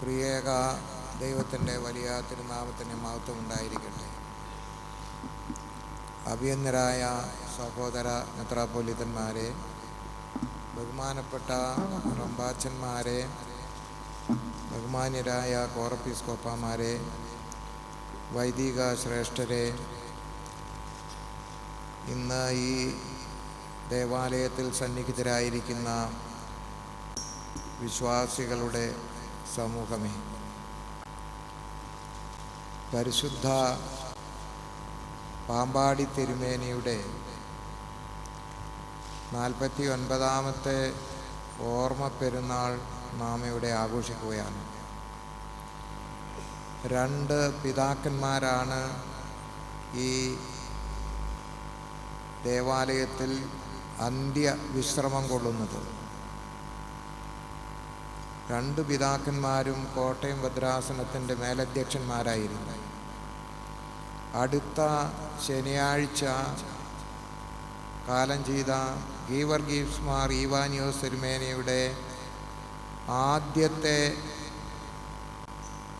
ത്രിയേക ദൈവത്തിൻ്റെ വലിയ തിരുനാമത്തിന് മഹത്വം ഉണ്ടായിരിക്കട്ടെ. അഭിയന്നരായ സഹോദര മെത്രാപ്പൊലീത്തന്മാരെ, ബഹുമാനപ്പെട്ട റമ്പാച്ചന്മാരെ, ബഹുമാന്യരായ കോറപ്പീസ്കോപ്പമാരെ, വൈദിക ശ്രേഷ്ഠരെ, ഇന്ന് ഈ ദേവാലയത്തിൽ സന്നിഹിതരായിരിക്കുന്ന വിശ്വാസികളുടെ സമൂഹമേ, പരിശുദ്ധ പാമ്പാടി തിരുമേനിയുടെ 49ാമത്തെ ഓർമ്മ പെരുന്നാൾ നാം ഇവിടെ ആഘോഷിക്കുകയാണ്. 2 പിതാക്കന്മാരാണ് ഈ ദേവാലയത്തിൽ അന്ത്യവിശ്രമം കൊള്ളുന്നത്. 2 പിതാക്കന്മാരും കോട്ടയം ഭദ്രാസനത്തിൻ്റെ മേലധ്യക്ഷന്മാരായിരുന്നു. അടുത്ത ശനിയാഴ്ച കാലം ചെയ്ത ഗീവർഗീസ് മാർ ഈവാനിയോസ് തിരുമേനിയുടെ ആദ്യത്തെ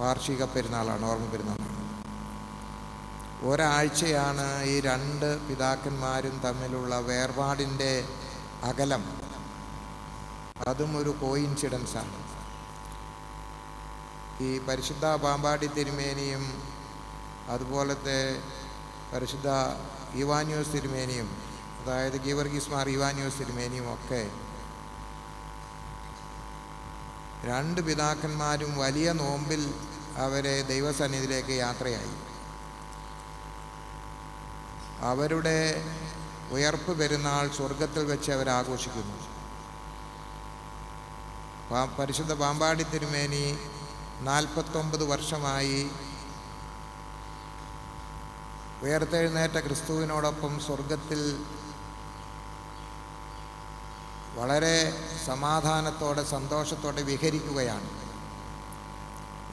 വാർഷിക പെരുന്നാളാണ്, ഓർമ്മ പെരുന്നാളാണ്. ഒരാഴ്ചയാണ് ഈ 2 പിതാക്കന്മാരും തമ്മിലുള്ള വേർപാടിൻ്റെ അകലം. അതും ഒരു കോയിൻസിഡൻസാണ്. ഈ പരിശുദ്ധ പാമ്പാടി തിരുമേനിയും അതുപോലത്തെ പരിശുദ്ധ ഈവാനിയോസ് തിരുമേനിയും, അതായത് ഗീവർഗീസ് മാർ ഈവാനിയോസ് തിരുമേനിയും ഒക്കെ 2 പിതാക്കന്മാരും വലിയ നോമ്പിൽ അവരെ ദൈവസന്നിധിയിലേക്ക് യാത്രയായി. അവരുടെ ഉയർപ്പ് പെരുന്നാൾ സ്വർഗത്തിൽ വെച്ച് അവരാഘോഷിക്കുന്നു. പരിശുദ്ധ പാമ്പാടി തിരുമേനി 49 വർഷമായി ഉയർത്തെഴുന്നേറ്റ ക്രിസ്തുവിനോടൊപ്പം സ്വർഗത്തിൽ വളരെ സമാധാനത്തോടെ സന്തോഷത്തോടെ വിഹരിക്കുകയാണ്.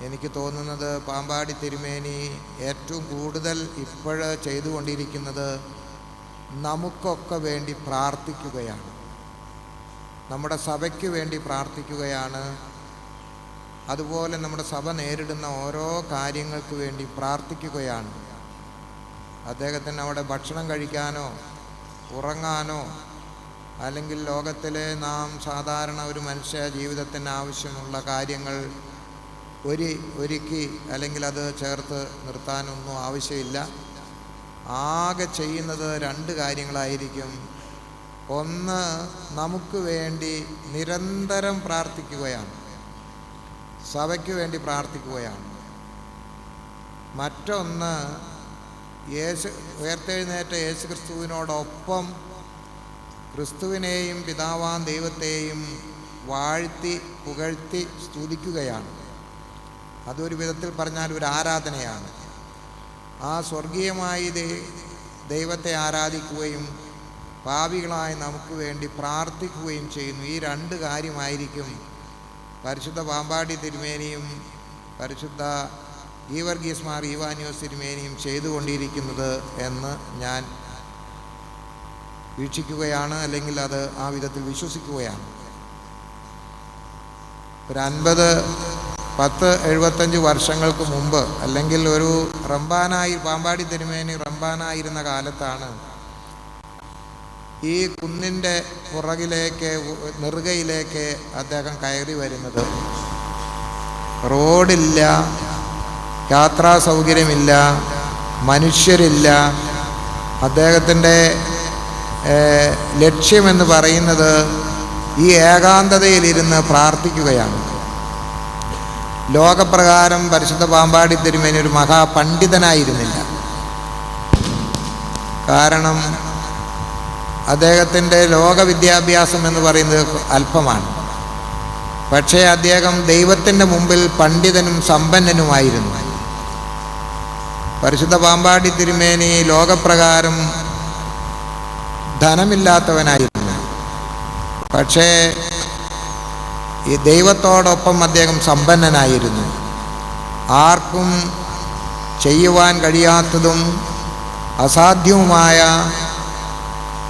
എനിക്ക് തോന്നുന്നത് പാമ്പാടി തിരുമേനി ഏറ്റവും കൂടുതൽ ഇപ്പോൾ ചെയ്തുകൊണ്ടിരിക്കുന്നത് നമുക്കൊക്കെ വേണ്ടി പ്രാർത്ഥിക്കുകയാണ്, നമ്മുടെ സഭയ്ക്ക് വേണ്ടി പ്രാർത്ഥിക്കുകയാണ്. അതുപോലെ നമ്മുടെ സഭ നേരിടുന്ന ഓരോ കാര്യങ്ങൾക്ക് വേണ്ടി പ്രാർത്ഥിക്കുകയാണ്. അദ്ദേഹത്തിന് അവിടെ ഭക്ഷണം കഴിക്കാനോ ഉറങ്ങാനോ അല്ലെങ്കിൽ ലോകത്തിലെ നാം സാധാരണ ഒരു മനുഷ്യ ജീവിതത്തിന് ആവശ്യമുള്ള കാര്യങ്ങൾ ഒരുക്കി അല്ലെങ്കിൽ അത് ചേർത്ത് നിർത്താനൊന്നും ആവശ്യമില്ല. ആകെ ചെയ്യുന്നത് 2 കാര്യങ്ങളായിരിക്കും. ഒന്ന്, നമുക്ക് വേണ്ടി നിരന്തരം പ്രാർത്ഥിക്കുകയാണ്, സഭയ്ക്ക് വേണ്ടി പ്രാർത്ഥിക്കുകയാണ്. മറ്റൊന്ന്, ഉയർത്തെഴുന്നേറ്റ യേശു ക്രിസ്തുവിനോടൊപ്പം ക്രിസ്തുവിനെയും പിതാവാം ദൈവത്തെയും വാഴ്ത്തി പുകഴ്ത്തി സ്തുതിക്കുകയാണ്. അതൊരു വിധത്തിൽ പറഞ്ഞാൽ ഒരു ആരാധനയാണ്. ആ സ്വർഗീയമായി ദൈവത്തെ ആരാധിക്കുകയും പാപികളായ നമുക്ക് വേണ്ടി പ്രാർത്ഥിക്കുകയും ചെയ്യുന്നു. ഈ 2 കാര്യമായിരിക്കും പരിശുദ്ധ പാമ്പാടി തിരുമേനിയും പരിശുദ്ധ ഗീവർഗീസ് മാർ ഈവാനിയോസ് തിരുമേനിയും ചെയ്തുകൊണ്ടിരിക്കുന്നത് എന്ന് ഞാൻ വീക്ഷിക്കുകയാണ്, അല്ലെങ്കിൽ അത് ആ വിധത്തിൽ വിശ്വസിക്കുകയാണ്. ഒരു 50-75 വർഷങ്ങൾക്ക് മുമ്പ്, അല്ലെങ്കിൽ ഒരു പാമ്പാടി തിരുമേനി റംബാനായിരുന്ന കാലത്താണ് ഈ കുന്നിൻ്റെ പുറകിലേക്ക് നെറുകയിലേക്ക് അദ്ദേഹം കയറി വരുന്നത്. റോഡില്ല, യാത്രാ സൗകര്യമില്ല, മനുഷ്യരില്ല. അദ്ദേഹത്തിൻ്റെ ലക്ഷ്യമെന്ന് പറയുന്നത് ഈ ഏകാന്തതയിലിരുന്ന് പ്രാർത്ഥിക്കുകയാണ്. ലോകപ്രകാരം പരിശുദ്ധ പാമ്പാടി തിരുമേനി ഒരു മഹാപണ്ഡിതനായിരുന്നില്ല. കാരണം അദ്ദേഹത്തിൻ്റെ ലോകവിദ്യാഭ്യാസം എന്ന് പറയുന്നത് അല്പമാണ്. പക്ഷേ അദ്ദേഹം ദൈവത്തിൻ്റെ മുമ്പിൽ പണ്ഡിതനും സമ്പന്നനുമായിരുന്നു. പരിശുദ്ധ പാമ്പാടി തിരുമേനി ലോകപ്രകാരം ധനമില്ലാത്തവനായിരുന്നു. പക്ഷേ ഈ ദൈവത്തോടൊപ്പം അദ്ദേഹം സമ്പന്നനായിരുന്നു. ആർക്കും ചെയ്യുവാൻ കഴിയാത്തതും അസാധ്യവുമായ,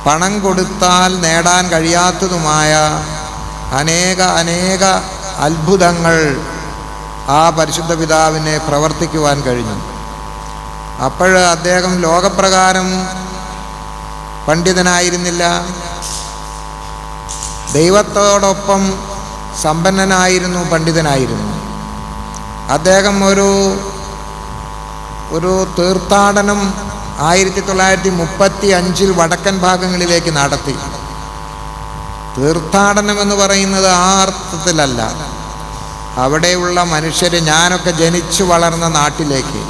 പണം കൊടുത്താൽ നേടാൻ കഴിയാത്തതുമായ അനേക അത്ഭുതങ്ങൾ ആ പരിശുദ്ധ പിതാവിനെ പ്രവർത്തിക്കുവാൻ കഴിഞ്ഞു. അപ്പോൾ അദ്ദേഹം ലോകപ്രകാരം പണ്ഡിതനായിരുന്നില്ല, ദൈവത്തോടൊപ്പം സമ്പന്നനായിരുന്നു, പണ്ഡിതനായിരുന്നു. അദ്ദേഹം ഒരു തീർത്ഥാടനം 1935 വടക്കൻ ഭാഗങ്ങളിലേക്ക് നടത്തി. തീർത്ഥാടനം എന്ന് പറയുന്നത് ആ അർത്ഥത്തിലല്ല. അവിടെയുള്ള മനുഷ്യരെ, ഞാനൊക്കെ ജനിച്ചു വളർന്ന നാട്ടിലേക്ക്,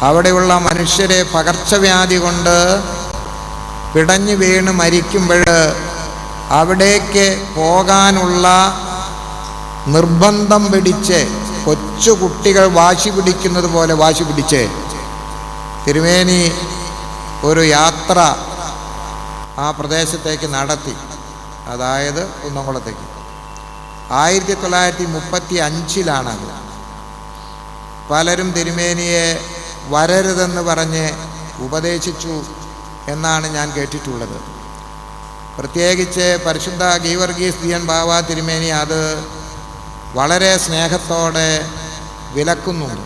അവിടെയുള്ള മനുഷ്യരെ പകർച്ചവ്യാധി കൊണ്ട് പിടഞ്ഞു വീണ് മരിക്കുമ്പോൾ അവിടേക്ക് പോകാനുള്ള നിർബന്ധം പിടിച്ച്, കൊച്ചു കുട്ടികൾ വാശി പിടിക്കുന്നത് പോലെ വാശി പിടിച്ച് തിരുമേനി ഒരു യാത്ര ആ പ്രദേശത്തേക്ക് നടത്തി. അതായത് കുന്നംകുളത്തേക്ക്. 1935 പലരും തിരുമേനിയെ വരരുതെന്ന് പറഞ്ഞ് ഉപദേശിച്ചു എന്നാണ് ഞാൻ കേട്ടിട്ടുള്ളത്. പ്രത്യേകിച്ച് പരിശുദ്ധ ഗീവർഗീസ് ദിയൻ ബാവ തിരുമേനി അത് വളരെ സ്നേഹത്തോടെ വിലക്കുന്നുണ്ട്.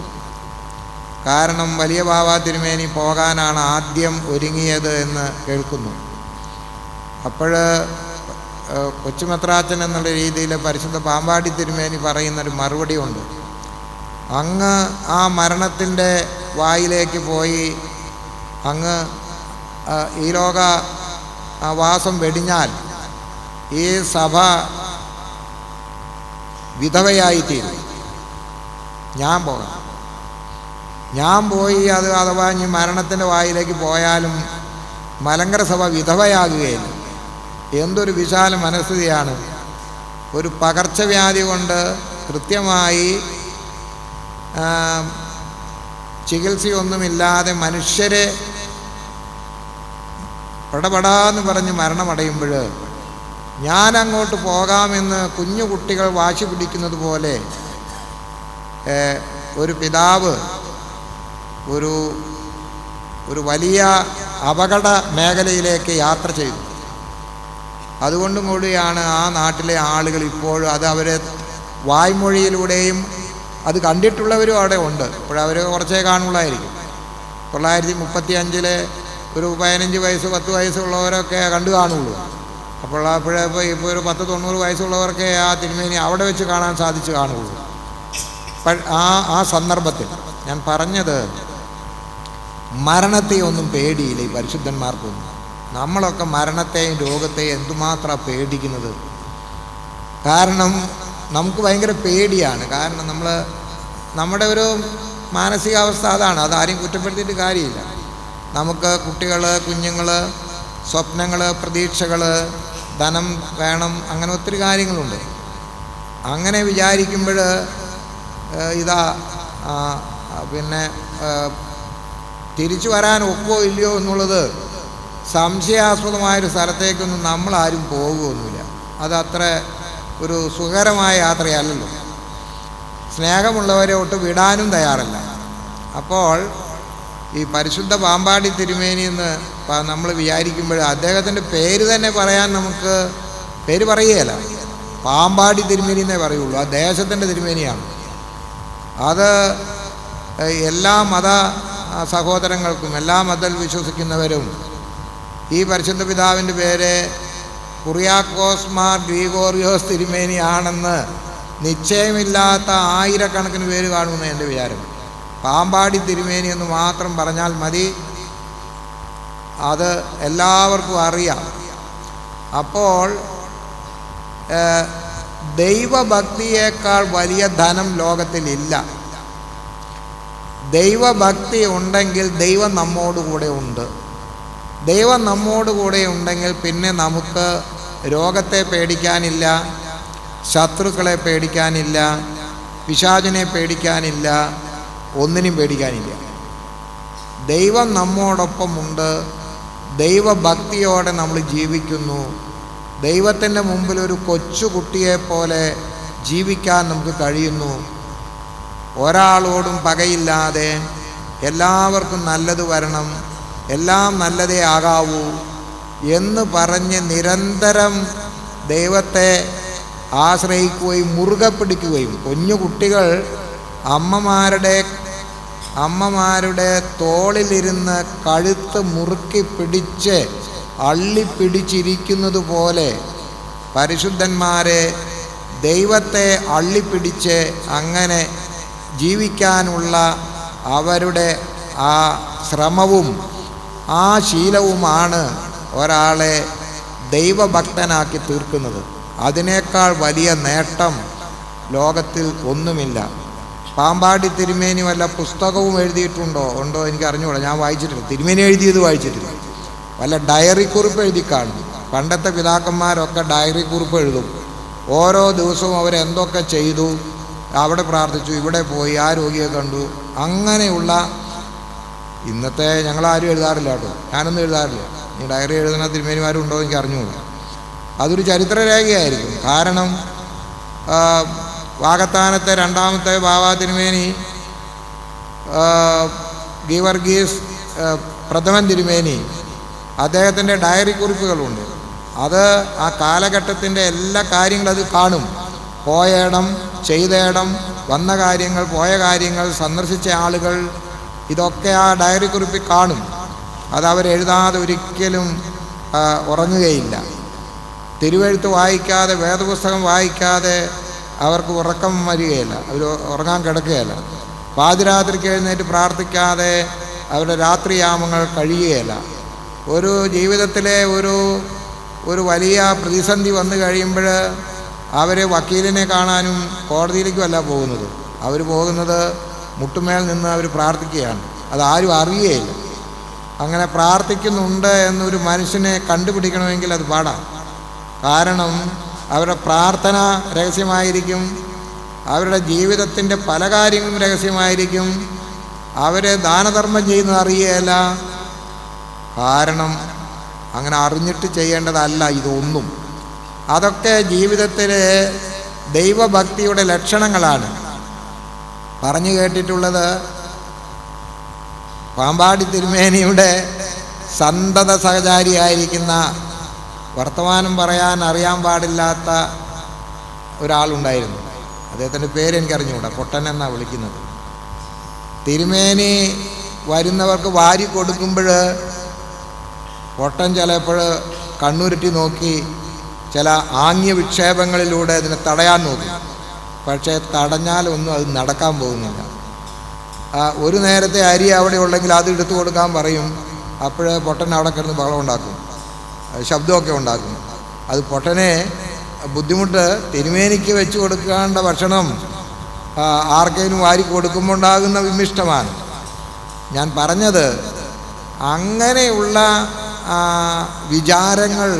കാരണം വലിയ ബാവ തിരുമേനി പോകാനാണ് ആദ്യം ഒരുങ്ങിയത് എന്ന് കേൾക്കുന്നു. അപ്പോൾ കൊച്ചുമെത്രാച്ചൻ എന്നുള്ള രീതിയിൽ പരിശുദ്ധ പാമ്പാടി തിരുമേനി പറയുന്നൊരു മറുപടി ഉണ്ട്. അങ്ങ് ആ മരണത്തിൻ്റെ വായിലേക്ക് പോയി അങ്ങ് ഈ ലോക വാസം വെടിഞ്ഞാൽ ഈ സഭ വിധവയായിത്തീരും. ഞാൻ പോയി അത് അഥവാ ഇനി മരണത്തിൻ്റെ വായിലേക്ക് പോയാലും മലങ്കര സഭ വിധവയാകുകയില്ല. എന്തൊരു വിശാല മനസ്ഥിതിയാണ്! ഒരു പകർച്ചവ്യാധി കൊണ്ട് കൃത്യമായി ചികിത്സയൊന്നുമില്ലാതെ മനുഷ്യരെ പടപടാന്ന് പറഞ്ഞ് മരണമടയുമ്പോൾ ഞാൻ അങ്ങോട്ട് പോകാമെന്ന് കുഞ്ഞു കുട്ടികൾ വാശി പിടിക്കുന്നത് പോലെ ഒരു പിതാവ് ഒരു വലിയ അപകട മേഖലയിലേക്ക് യാത്ര ചെയ്തു. അതുകൊണ്ടും കൂടിയാണ് ആ നാട്ടിലെ ആളുകൾ ഇപ്പോഴും അത് അവരെ വായ്മൊഴിയിലൂടെയും അത് കണ്ടിട്ടുള്ളവരും അവിടെ ഉണ്ട്. ഇപ്പോഴവർ കുറച്ചേ കാണുള്ളായിരിക്കും. 1935 ഒരു 15 വയസ്സ് 10 വയസ്സുള്ളവരൊക്കെ കണ്ടു കാണുള്ളൂ. ഇപ്പോൾ ഒരു 10-90 വയസ്സുള്ളവർക്കേ ആ തിരുമേനി അവിടെ വെച്ച് കാണാൻ സാധിച്ചു കാണുള്ളൂ. ആ സന്ദർഭത്തിൽ ഞാൻ പറഞ്ഞത്, മരണത്തെ ഒന്നും പേടിയില്ല ഈ പരിശുദ്ധന്മാർക്കൊന്നും. നമ്മളൊക്കെ മരണത്തെയും രോഗത്തെയും എന്തുമാത്രം പേടിക്കുന്നത്. കാരണം നമുക്ക് ഭയങ്കര പേടിയാണ്. കാരണം നമ്മുടെ ഒരു മാനസികാവസ്ഥ അതാണ്. അതാരെയും കുറ്റപ്പെടുത്തിയിട്ട് കാര്യമില്ല. നമുക്ക് കുട്ടികൾ, കുഞ്ഞുങ്ങൾ, സ്വപ്നങ്ങൾ, പ്രതീക്ഷകൾ, ധനം വേണം, അങ്ങനെ ഒത്തിരി കാര്യങ്ങളുണ്ട്. അങ്ങനെ വിചാരിക്കുമ്പോൾ പിന്നെ തിരിച്ചു വരാൻ ഒക്കോ ഇല്ലയോ എന്നുള്ളത് സംശയാസ്പദമായൊരു സ്ഥലത്തേക്കൊന്നും നമ്മളാരും പോകുകയൊന്നുമില്ല. അതത്ര ഒരു സുഖകരമായ യാത്രയല്ലല്ലോ. സ്നേഹമുള്ളവരെ ഒട്ട് വിടാനും തയ്യാറല്ല. അപ്പോൾ ഈ പരിശുദ്ധ പാമ്പാടി തിരുമേനി എന്ന് നമ്മൾ വിചാരിക്കുമ്പോൾ അദ്ദേഹത്തിൻ്റെ പേര് തന്നെ പറയാൻ നമുക്ക് പേര് പറയുകയില്ല. പാമ്പാടി തിരുമേനി എന്നേ പറയുള്ളൂ. ആ ദേശത്തിൻ്റെ തിരുമേനിയാണ്. അത് എല്ലാ മത സഹോദരങ്ങൾക്കും, എല്ലാ മതത്തിൽ വിശ്വസിക്കുന്നവരും ഈ പരിശുദ്ധ പിതാവിൻ്റെ പേര് കുറിയാക്കോസ് മാർ ഗ്രിഗോറിയോസ് തിരുമേനി ആണെന്ന് നിശ്ചയമില്ലാത്ത ആയിരക്കണക്കിന് പേര് കാണുമെന്ന് എൻ്റെ വിചാരം. പാമ്പാടി തിരുമേനി എന്ന് മാത്രം പറഞ്ഞാൽ മതി, അത് എല്ലാവർക്കും അറിയാം. അപ്പോൾ ദൈവഭക്തിയേക്കാൾ വലിയ ധനം ലോകത്തിലില്ല. ദൈവഭക്തി ഉണ്ടെങ്കിൽ ദൈവം നമ്മോടുകൂടെ ഉണ്ട്. ദൈവം നമ്മോടുകൂടെ ഉണ്ടെങ്കിൽ പിന്നെ നമുക്ക് രോഗത്തെ പേടിക്കാനില്ല, ശത്രുക്കളെ പേടിക്കാനില്ല, പിശാചിനെ പേടിക്കാനില്ല, ഒന്നിനും പേടിക്കാനില്ല. ദൈവം നമ്മോടൊപ്പമുണ്ട്. ദൈവഭക്തിയോടെ നമ്മൾ ജീവിക്കുന്നു. ദൈവത്തിൻ്റെ മുമ്പിൽ ഒരു കൊച്ചു കുട്ടിയെപ്പോലെ ജീവിക്കാൻ നമുക്ക് കഴിയുന്നു. ഒരാളോടും പകയില്ലാതെ എല്ലാവർക്കും നല്ലത് വരണം, എല്ലാം നല്ലതേ ആകാവൂ എന്ന് പറഞ്ഞ് നിരന്തരം ദൈവത്തെ ആശ്രയിക്കുകയും മുറുകെ പിടിക്കുകയും, കുഞ്ഞു കുട്ടികൾ അമ്മമാരുടെ തോളിലിരുന്ന് കഴുത്ത് മുറുക്കി പിടിച്ച് അള്ളിപ്പിടിച്ചിരിക്കുന്നത് പോലെ പരിശുദ്ധന്മാരെ ദൈവത്തെ അള്ളിപ്പിടിച്ച് അങ്ങനെ ജീവിക്കാനുള്ള അവരുടെ ആ ശ്രമവും ആ ശീലവുമാണ് ഒരാളെ ദൈവഭക്തനാക്കി തീർക്കുന്നത്. അതിനേക്കാൾ വലിയ നേട്ടം ലോകത്തിൽ ഒന്നുമില്ല. പാമ്പാടി തിരുമേനി വല്ല പുസ്തകവും എഴുതിയിട്ടുണ്ടോ എനിക്ക് അറിഞ്ഞുകൂടാ, ഞാൻ വായിച്ചിട്ടില്ല. തിരുമേനി എഴുതിയത് വായിച്ചിട്ടില്ല. വല്ല ഡയറി കുറിപ്പ് എഴുതി കാണും. പണ്ടത്തെ പിതാക്കന്മാരൊക്കെ ഡയറി കുറിപ്പ് എഴുതും. ഓരോ ദിവസവും അവരെന്തൊക്കെ ചെയ്തു, അവിടെ പ്രാർത്ഥിച്ചു, ഇവിടെ പോയി, ആ രോഗിയെ കണ്ടു, അങ്ങനെയുള്ള. ഇന്നത്തെ ഞങ്ങളാരും എഴുതാറില്ല കേട്ടോ, ഞാനൊന്നും എഴുതാറില്ല. ഈ ഡയറി എഴുതുന്ന തിരുമേനിമാരും ഉണ്ടോ എനിക്ക് അറിഞ്ഞുകൂടാ. അതൊരു ചരിത്രരേഖയായിരിക്കും. കാരണം വാകത്താനത്തെ രണ്ടാമത്തെ ബാവാ തിരുമേനി, ഗീവർഗീസ് പ്രഥമൻ തിരുമേനി, അദ്ദേഹത്തിൻ്റെ ഡയറി കുറിപ്പുകളുണ്ട്. അത് ആ കാലഘട്ടത്തിൻ്റെ എല്ലാ കാര്യങ്ങളും അത് കാണും. പോയയിടം, ചെയ്തയിടം, വന്ന കാര്യങ്ങൾ, പോയ കാര്യങ്ങൾ, സന്ദർശിച്ച ആളുകൾ, ഇതൊക്കെ ആ ഡയറി കുറിപ്പിൽ കാണും. അതവരെഴുതാതെ ഒരിക്കലും ഉറങ്ങുകയില്ല. തിരുവെഴുത്ത് വായിക്കാതെ, വേദപുസ്തകം വായിക്കാതെ അവർക്ക് ഉറക്കം വരികയില്ല, അവർ ഉറങ്ങാൻ കിടക്കുകയില്ല. പാതിരാത്രിക്ക് എഴുന്നേറ്റ് പ്രാർത്ഥിക്കാതെ അവരുടെ രാത്രിയാമങ്ങൾ കഴിയുകയില്ല. ഒരു ജീവിതത്തിലെ ഒരു വലിയ പ്രതിസന്ധി വന്നു കഴിയുമ്പോൾ അവർ വക്കീലിനെ കാണാനും കോടതിയിലേക്കുമല്ല പോകുന്നത്. അവർ പോകുന്നത് മുട്ടുമേൽ നിന്ന് അവർ പ്രാർത്ഥിക്കുകയാണ്. അതാരും അറിയുകയില്ല. അങ്ങനെ പ്രാർത്ഥിക്കുന്നുണ്ട് എന്നൊരു മനുഷ്യനെ കണ്ടുപിടിക്കണമെങ്കിൽ അത് പാടാം. കാരണം അവരുടെ പ്രാർത്ഥന രഹസ്യമായിരിക്കും, അവരുടെ ജീവിതത്തിൻ്റെ പല കാര്യങ്ങളും രഹസ്യമായിരിക്കും. അവർ ദാനധർമ്മം ചെയ്യുന്നത് അറിയുകയില്ല. കാരണം അങ്ങനെ അറിഞ്ഞിട്ട് ചെയ്യേണ്ടതല്ല ഇതൊന്നും. അതൊക്കെ ജീവിതത്തിലെ ദൈവഭക്തിയുടെ ലക്ഷണങ്ങളാണ്. പറഞ്ഞു കേട്ടിട്ടുള്ളത് പാമ്പാടി തിരുമേനിയുടെ സന്തത സഹചാരിയായിരിക്കുന്ന, വർത്തമാനം പറയാൻ അറിയാൻ പാടില്ലാത്ത ഒരാളുണ്ടായിരുന്നു. അദ്ദേഹത്തിൻ്റെ പേരെനിക്കറിഞ്ഞുകൂടാ, പൊട്ടൻ എന്നാണ് വിളിക്കുന്നത്. തിരുമേനി വരുന്നവർക്ക് വാരി കൊടുക്കുമ്പോൾ പൊട്ടൻ ചിലപ്പോൾ കണ്ണുരുട്ടി നോക്കി ചില ആംഗ്യ വിക്ഷേപങ്ങളിലൂടെ അതിനെ തടയാൻ നോക്കും. പക്ഷേ തടഞ്ഞാലൊന്നും അത് നടക്കാൻ പോകുന്നില്ല. ഒരു നേരത്തെ അരി അവിടെ ഉണ്ടെങ്കിൽ അത് എടുത്തു കൊടുക്കാൻ പറയും. അപ്പോൾ പൊട്ടൻ അവിടെ കിടന്ന് ബഹളം ഉണ്ടാക്കും, ശബ്ദമൊക്കെ ഉണ്ടാക്കും. അത് പൊട്ടനെ ബുദ്ധിമുട്ട്. തിരുമേനിക്ക് വെച്ച് കൊടുക്കേണ്ട ഭക്ഷണം ആർക്കെങ്കിലും വാരി കൊടുക്കുമ്പോൾ ഉണ്ടാകുന്ന വിമിഷ്ടമാണ്. ഞാൻ പറഞ്ഞത് അങ്ങനെയുള്ള വിചാരങ്ങൾ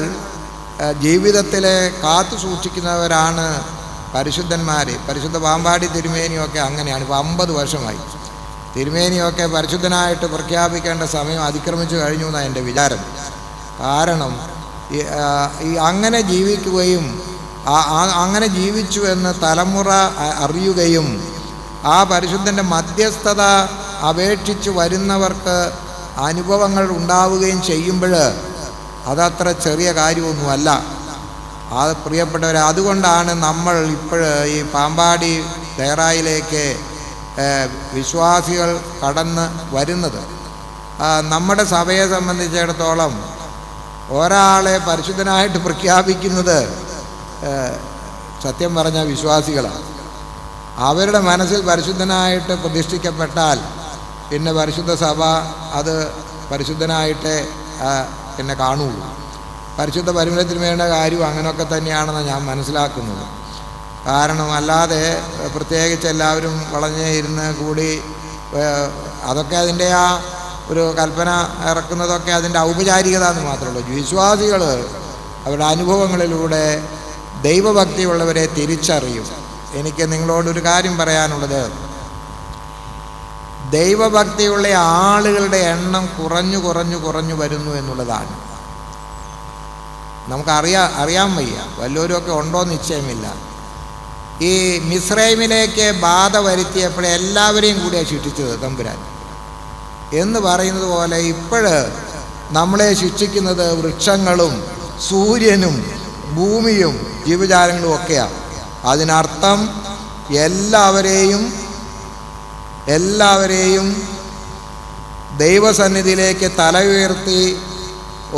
ജീവിതത്തിലെ കാത്തു സൂക്ഷിക്കുന്നവരാണ് പരിശുദ്ധന്മാർ. പരിശുദ്ധ പാമ്പാടി തിരുമേനിയൊക്കെ അങ്ങനെയാണ്. ഇപ്പോൾ 50 വർഷമായി. തിരുമേനിയൊക്കെ പരിശുദ്ധനായിട്ട് പ്രഖ്യാപിക്കേണ്ട സമയം അതിക്രമിച്ചു കഴിഞ്ഞു എന്നാണ് എൻ്റെ വിചാരം. കാരണം ഈ അങ്ങനെ ജീവിക്കുകയും അങ്ങനെ ജീവിച്ചു എന്ന് തലമുറ അറിയുകയും ആ പരിശുദ്ധൻ്റെ മധ്യസ്ഥത അപേക്ഷിച്ച് വരുന്നവർക്ക് അനുഭവങ്ങൾ ഉണ്ടാവുകയും ചെയ്യുമ്പോൾ അതത്ര ചെറിയ കാര്യമൊന്നുമല്ല. അത് പ്രിയപ്പെട്ടവരെ, അതുകൊണ്ടാണ് നമ്മൾ ഈ പാമ്പാടി ദയറായിലേക്ക് വിശ്വാസികൾ കടന്ന് വരുന്നത്. നമ്മുടെ സഭയെ സംബന്ധിച്ചിടത്തോളം ഒരാളെ പരിശുദ്ധനായിട്ട് പ്രഖ്യാപിക്കുന്നത് സത്യം പറഞ്ഞ വിശ്വാസികളാണ്. അവരുടെ മനസ്സിൽ പരിശുദ്ധനായിട്ട് പ്രതിഷ്ഠിക്കപ്പെട്ടാൽ പിന്നെ പരിശുദ്ധ സഭ അത് പരിശുദ്ധനായിട്ട് പിന്നെ കാണുള്ളൂ. പരിശുദ്ധ പരിമളത്തിന്മേണ്ട കാര്യവും അങ്ങനെയൊക്കെ തന്നെയാണെന്ന് ഞാൻ മനസ്സിലാക്കുന്നത്. കാരണം അല്ലാതെ പ്രത്യേകിച്ച് എല്ലാവരും വളഞ്ഞ് ഇരുന്ന് കൂടി അതൊക്കെ അതിൻ്റെ ആ ഒരു കൽപ്പന ഇറക്കുന്നതൊക്കെ അതിൻ്റെ ഔപചാരികത എന്ന് മാത്രമേ ഉള്ളൂ. വിശ്വാസികൾ അവരുടെ അനുഭവങ്ങളിലൂടെ ദൈവഭക്തിയുള്ളവരെ തിരിച്ചറിയും. എനിക്ക് നിങ്ങളോടൊരു കാര്യം പറയാനുള്ളത്, ദൈവഭക്തിയുള്ള ആളുകളുടെ എണ്ണം കുറഞ്ഞു വരുന്നു എന്നുള്ളതാണ്. നമുക്കറിയാൻ വയ്യ, വല്ലവരുമൊക്കെ ഉണ്ടോ നിശ്ചയമില്ല. ഈ മിസ്രൈമിലേക്ക് ബാധ വരുത്തിയപ്പോഴേ എല്ലാവരെയും കൂടിയാണ് ശിക്ഷിച്ചത് തമ്പുരാൻ. എന്ന് പറയുന്നത് പോലെ ഇപ്പോഴ് നമ്മളെ ശിക്ഷിക്കുന്നത് വൃക്ഷങ്ങളും സൂര്യനും ഭൂമിയും ജീവജാലങ്ങളും ഒക്കെയാണ്. അതിനർത്ഥം എല്ലാവരെയും എല്ലാവരെയും ദൈവസന്നിധിയിലേക്ക് തല ഉയർത്തി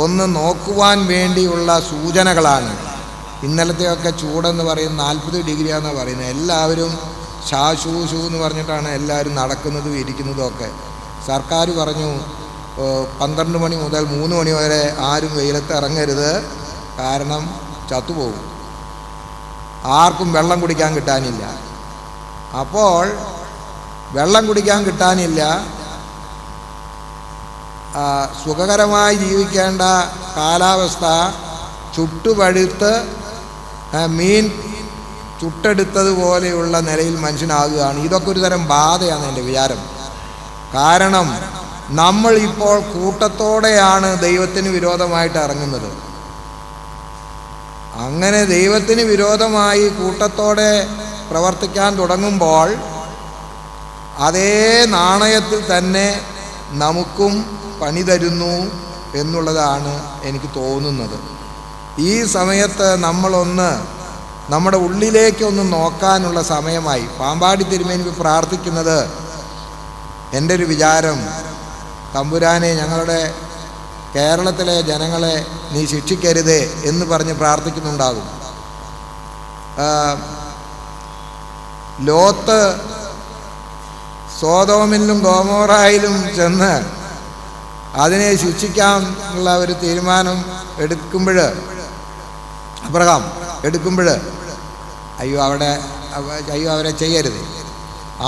ഒന്ന് നോക്കുവാൻ വേണ്ടിയുള്ള സൂചനകളാണ്. ഇന്നലത്തെയൊക്കെ ചൂടെന്ന് പറയുന്നത് 40 ഡിഗ്രിയാണെന്നാണ് പറയുന്നത്. എല്ലാവരും ഷൂ എന്ന് പറഞ്ഞിട്ടാണ് എല്ലാവരും നടക്കുന്നതും ഇരിക്കുന്നതും ഒക്കെ. സർക്കാർ പറഞ്ഞു 12 മണി മുതൽ 3 മണി വരെ ആരും വെയിലത്ത് ഇറങ്ങരുത്, കാരണം ചത്തുപോകും, ആർക്കും വെള്ളം കുടിക്കാൻ കിട്ടാനില്ല. അപ്പോൾ വെള്ളം കുടിക്കാൻ കിട്ടാനില്ല, സുഖകരമായി ജീവിക്കേണ്ട കാലാവസ്ഥ ചുട്ടുപഴുത്ത് മീൻ ചുട്ടെടുത്തതുപോലെയുള്ള നിലയിൽ മനുഷ്യനാകുകയാണ്. ഇതൊക്കെ ഒരു തരം ബാധയാണ് എൻ്റെ വിചാരം. കാരണം നമ്മൾ ഇപ്പോൾ കൂട്ടത്തോടെയാണ് ദൈവത്തിന് വിരോധമായിട്ട് ഇറങ്ങുന്നത്. അങ്ങനെ ദൈവത്തിന് വിരോധമായി കൂട്ടത്തോടെ പ്രവർത്തിക്കാൻ തുടങ്ങുമ്പോൾ അതേ നാണയത്തിൽ തന്നെ നമുക്കും പണി തരുന്നു എന്നുള്ളതാണ് എനിക്ക് തോന്നുന്നത്. ഈ സമയത്ത് നമ്മളൊന്ന് നമ്മുടെ ഉള്ളിലേക്കൊന്ന് നോക്കാനുള്ള സമയമായി. പാമ്പാടി തിരുമേനി പ്രാർത്ഥിക്കുന്നത്, എൻ്റെ ഒരു വിചാരം, തമ്പുരാനെ ഞങ്ങളുടെ കേരളത്തിലെ ജനങ്ങളെ നീ ശിക്ഷിക്കരുതേ എന്ന് പറഞ്ഞ് പ്രാർത്ഥിക്കുന്നുണ്ടാകും. ലോത്ത് സോദോമിലും ഗോമോറായിലും ചെന്ന് അതിനെ ശിക്ഷിക്കാനുള്ള ഒരു തീരുമാനം എടുക്കുമ്പോൾ, അബ്രഹാം എടുക്കുമ്പോൾ, അയ്യോ അവരെ ചെയ്യരുത്,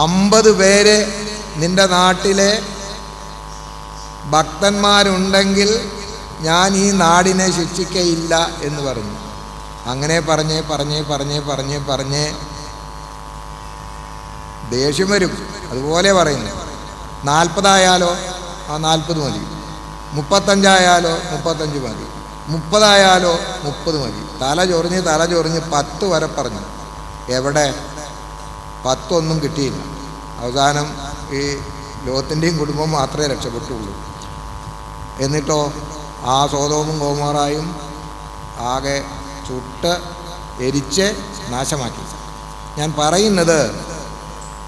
50 പേര് നിൻ്റെ നാട്ടിലെ ഭക്തന്മാരുണ്ടെങ്കിൽ ഞാൻ ഈ നാടിനെ ശിക്ഷിക്കയില്ല എന്ന് പറഞ്ഞു. അങ്ങനെ പറഞ്ഞ് ദേഷ്യം വരും. അതുപോലെ പറയുന്നു. 40 ആയാലോ 40 മതി, 35 35 മതി, 30 30 മതി. തല ചൊറിഞ്ഞ് 10 വരെ പറഞ്ഞു. എവിടെ 10 ഒന്നും കിട്ടിയില്ല. അവസാനം ഈ ലോത്തിൻ്റെയും കുടുംബം മാത്രമേ രക്ഷപ്പെട്ടുള്ളൂ. എന്നിട്ടോ ആ സോദോമും ഗോമോറായും ആകെ ചുട്ട് എരിച്ച് നാശമാക്കി. ഞാൻ പറയുന്നത്,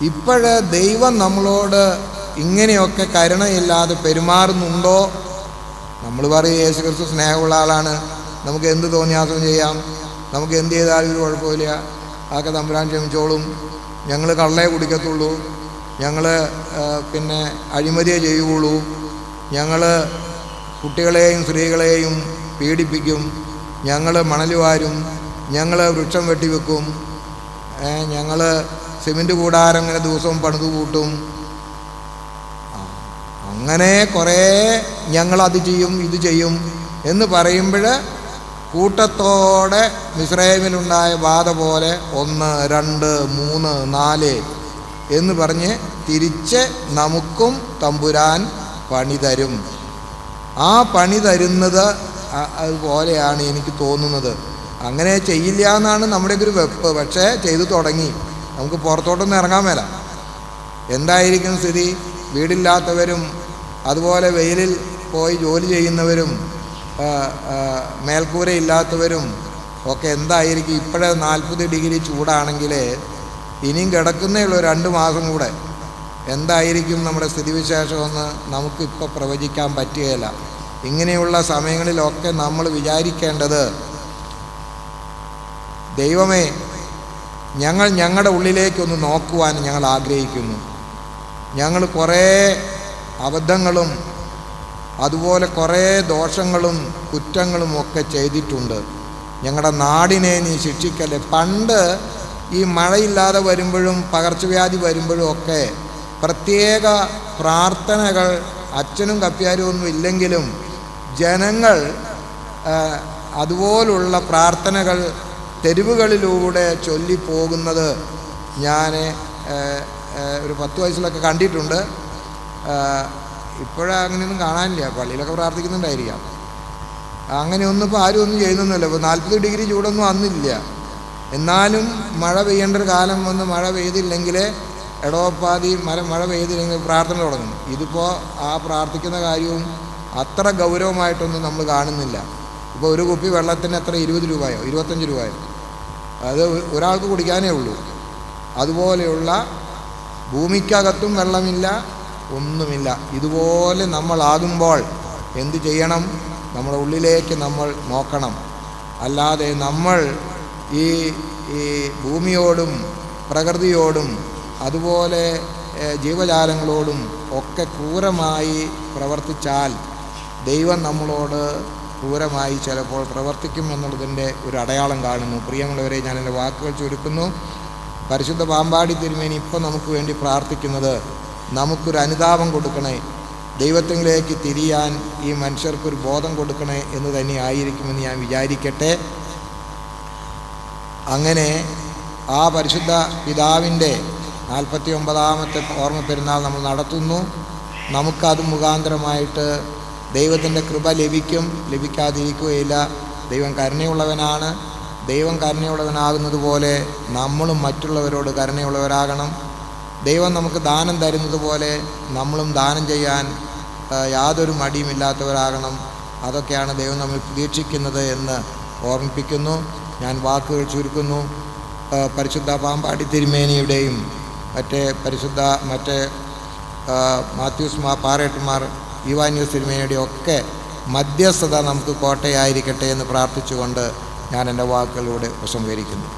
ഇപ്പോഴ് ദൈവം നമ്മളോട് ഇങ്ങനെയൊക്കെ കരുണയില്ലാതെ പെരുമാറുന്നുണ്ടോ? നമ്മൾ പറയും യേശുക്രിസ്തു സ്നേഹമുള്ള ആളാണ്, നമുക്ക് എന്ത് തോന്നിയാസം ചെയ്യാം, നമുക്ക് എന്ത് ചെയ്താലും ഒരു കുഴപ്പമില്ല, അതൊക്കെ തമ്പുരാൻ ക്ഷമിച്ചോളും, ഞങ്ങൾ കള്ളേ കുടിക്കത്തുള്ളൂ, ഞങ്ങൾ പിന്നെ അഴിമതിയെ ചെയ്യുകയുള്ളൂ, ഞങ്ങൾ കുട്ടികളെയും സ്ത്രീകളെയും പീഡിപ്പിക്കും, ഞങ്ങൾ മണൽ വാരും, ഞങ്ങൾ വൃക്ഷം വെട്ടിവെക്കും, ഞങ്ങൾ സിമൻറ്റ് കൂടാരം ഇങ്ങനെ ദിവസവും പണിത് കൂട്ടും, അങ്ങനെ കുറേ ഞങ്ങളത് ചെയ്യും ഇത് ചെയ്യും എന്ന് പറയുമ്പോൾ കൂട്ടത്തോടെ മിസ്രൈമിലുണ്ടായ ബാധ പോലെ 1 2 3 4 എന്ന് പറഞ്ഞ് തിരിച്ച് നമുക്കും തമ്പുരാൻ പണി തരും. ആ പണി തരുന്നത് അതുപോലെയാണ് എനിക്ക് തോന്നുന്നത്. അങ്ങനെ ചെയ്യില്ല എന്നാണ് നമ്മുടെയൊക്കെ ഒരു വെപ്പ്. പക്ഷേ ചെയ്തു തുടങ്ങി. നമുക്ക് പുറത്തോട്ടൊന്നും ഇറങ്ങാൻ മേല. എന്തായിരിക്കും സ്ഥിതി? വീടില്ലാത്തവരും അതുപോലെ വെയിലിൽ പോയി ജോലി ചെയ്യുന്നവരും മേൽക്കൂരയില്ലാത്തവരും ഒക്കെ എന്തായിരിക്കും? ഇപ്പോഴേ 40 ഡിഗ്രി ചൂടാണെങ്കിൽ ഇനിയും കിടക്കുന്നേ ഉള്ളൂ 2 മാസം കൂടെ. എന്തായിരിക്കും നമ്മുടെ സ്ഥിതിവിശേഷമെന്ന് നമുക്കിപ്പോൾ പ്രവചിക്കാൻ പറ്റുകയില്ല. ഇങ്ങനെയുള്ള സമയങ്ങളിലൊക്കെ നമ്മൾ വിചാരിക്കേണ്ടത്, ദൈവമേ, ഞങ്ങളുടെ ഉള്ളിലേക്കൊന്ന് നോക്കുവാൻ ഞങ്ങൾ ആഗ്രഹിക്കുന്നു. ഞങ്ങൾ കുറേ അബദ്ധങ്ങളും അതുപോലെ കുറേ ദോഷങ്ങളും കുറ്റങ്ങളും ഒക്കെ ചെയ്തിട്ടുണ്ട്. ഞങ്ങളുടെ നാടിനെ നീ ശിക്ഷിക്കല്ലേ. പണ്ട് ഈ മഴയില്ലാതെ വരുമ്പോഴും പകർച്ചവ്യാധി വരുമ്പോഴും ഒക്കെ പ്രത്യേക പ്രാർത്ഥനകൾ അച്ഛനും കപ്പ്യാരും ഒന്നും ഇല്ലെങ്കിലും ജനങ്ങൾ അതുപോലുള്ള പ്രാർത്ഥനകൾ തെരുവുകളിലൂടെ ചൊല്ലിപ്പോകുന്നത് ഞാൻ ഒരു 10 വയസ്സിലൊക്കെ കണ്ടിട്ടുണ്ട്. ഇപ്പോഴങ്ങനെയൊന്നും കാണാനില്ല. പള്ളിയിലൊക്കെ പ്രാർത്ഥിക്കുന്നുണ്ടായിരിക്കാം. അങ്ങനെയൊന്നും ഇപ്പോൾ ആരും ഒന്നും ചെയ്യുന്നൊന്നുമില്ല. ഇപ്പോൾ 40 ഡിഗ്രി ചൂടൊന്നും അന്നില്ല. എന്നാലും മഴ പെയ്യേണ്ട ഒരു കാലം വന്ന് മഴ പെയ്തില്ലെങ്കിൽ ഇടവപ്പാതി മഴ പെയ്തില്ലെങ്കിൽ പ്രാർത്ഥന തുടങ്ങും. ഇതിപ്പോൾ ആ പ്രാർത്ഥിക്കുന്ന കാര്യവും അത്ര ഗൗരവമായിട്ടൊന്നും നമ്മൾ കാണുന്നില്ല. ഇപ്പോൾ ഒരു കുപ്പി വെള്ളത്തിന് എത്ര 20 രൂപയോ 25 രൂപയോ? അത് ഒരാൾക്ക് കുടിക്കാനേ ഉള്ളൂ. അതുപോലെയുള്ള ഭൂമിക്കകത്തും വെള്ളമില്ല, ഒന്നുമില്ല. ഇതുപോലെ നമ്മളാകുമ്പോൾ എന്തു ചെയ്യണം? നമ്മുടെ ഉള്ളിലേക്ക് നമ്മൾ നോക്കണം. അല്ലാതെ നമ്മൾ ഈ ഭൂമിയോടും പ്രകൃതിയോടും അതുപോലെ ജീവജാലങ്ങളോടും ഒക്കെ ക്രൂരമായി പ്രവർത്തിച്ചാൽ ദൈവം നമ്മളോട് ക്രൂരമായി ചിലപ്പോൾ പ്രവർത്തിക്കും എന്നുള്ളതിൻ്റെ ഒരു അടയാളം കാണുന്നു. പ്രിയമുള്ളവരെ, ഞാൻ എൻ്റെ വാക്കുകൾ ചുരുക്കുന്നു. പരിശുദ്ധ പാമ്പാടി തിരുമേനി ഇപ്പം നമുക്ക് വേണ്ടി പ്രാർത്ഥിക്കുന്നത് നമുക്കൊരു അനുതാപം കൊടുക്കണേ, ദൈവത്തിലേക്ക് തിരിയാൻ ഈ മനുഷ്യർക്കൊരു ബോധം കൊടുക്കണേ എന്ന് തന്നെ ആയിരിക്കുമെന്ന് ഞാൻ വിചാരിക്കട്ടെ. അങ്ങനെ ആ പരിശുദ്ധ പിതാവിൻ്റെ 49ാമത്തെ ഓർമ്മ പെരുന്നാൾ നമ്മൾ നടത്തുന്നു. നമുക്കത് മുഖാന്തരമായിട്ട് ദൈവത്തിൻ്റെ കൃപ ലഭിക്കും, ലഭിക്കാതിരിക്കുകയില്ല. ദൈവം കരുണയുള്ളവനാണ്. ദൈവം കരുണയുള്ളവനാകുന്നത് പോലെ നമ്മളും മറ്റുള്ളവരോട് കരുണയുള്ളവരാകണം. ദൈവം നമുക്ക് ദാനം തരുന്നത് പോലെ നമ്മളും ദാനം ചെയ്യാൻ യാതൊരു മടിയുമില്ലാത്തവരാകണം. അതൊക്കെയാണ് ദൈവം നമ്മൾ പ്രതീക്ഷിക്കുന്നത് എന്ന് ഓർമ്മിപ്പിക്കുന്നു. ഞാൻ വാക്കുകൾ ചുരുക്കുന്നു. പരിശുദ്ധ പാമ്പാടി തിരുമേനിയുടെയും മറ്റേ മാത്യൂസ് പാറേട്ടന്മാർ ഈവാന്യൂസ് തിരുമേനിയുടെയും ഒക്കെ മധ്യസ്ഥത നമുക്ക് കോട്ടയായിരിക്കട്ടെ എന്ന് പ്രാർത്ഥിച്ചുകൊണ്ട് ഞാൻ എൻ്റെ വാക്കുകളിലൂടെ ഉപസംഹരിക്കുന്നു.